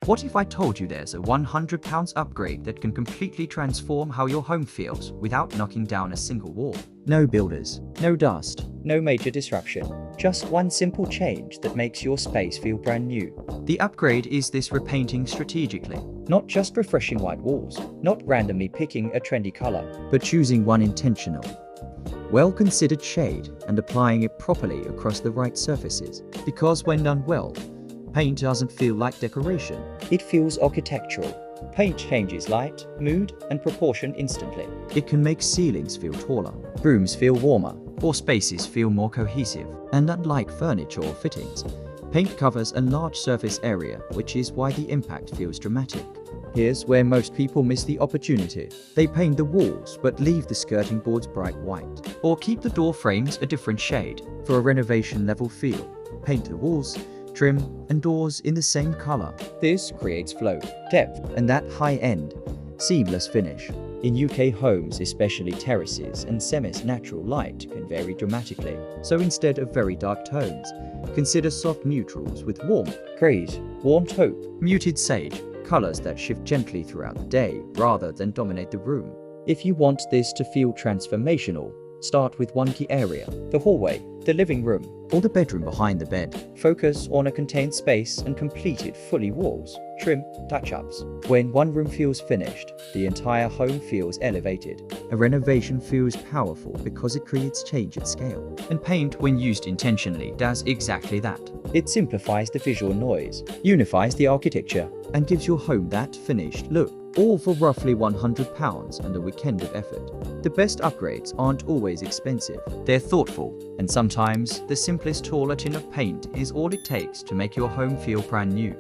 What if I told you there's a £100 upgrade that can completely transform how your home feels without knocking down a single wall? No builders, no dust, no major disruption. Just one simple change that makes your space feel brand new. The upgrade is this repainting strategically. Not just refreshing white walls, not randomly picking a trendy color, but choosing one intentional, well-considered shade and applying it properly across the right surfaces. Because when done well, paint doesn't feel like decoration. It feels architectural. Paint changes light, mood, and proportion instantly. It can make ceilings feel taller, Rooms feel warmer, Or spaces feel more cohesive. and unlike furniture or fittings, paint covers a large surface area, which is why the impact feels dramatic. Here's where most people miss the opportunity. They paint the walls but leave the skirting boards bright white. Or keep the door frames a different shade. For a renovation level feel, paint the walls, trim, and doors in the same color, This creates flow, depth. and that high-end, seamless finish. In UK homes, especially terraces and semi-natural light can vary dramatically. So instead of very dark tones, consider soft neutrals with warmth, Greys, warm taupe, muted sage, colors that shift gently throughout the day rather than dominate the room. If you want this to feel transformational, start with one key area, the hallway, the living room. Or the bedroom behind the bed. Focus on a contained space and complete it fully walls, trim, touch-ups. When one room feels finished, the entire home feels elevated. A renovation feels powerful because it creates change at scale. And paint, when used intentionally, does exactly that. It simplifies the visual noise, unifies the architecture, And gives your home that finished look, all for roughly £100 and a weekend of effort. The best upgrades aren't always expensive. They're thoughtful, and sometimes the simplest taller tin of paint is all it takes to make your home feel brand new.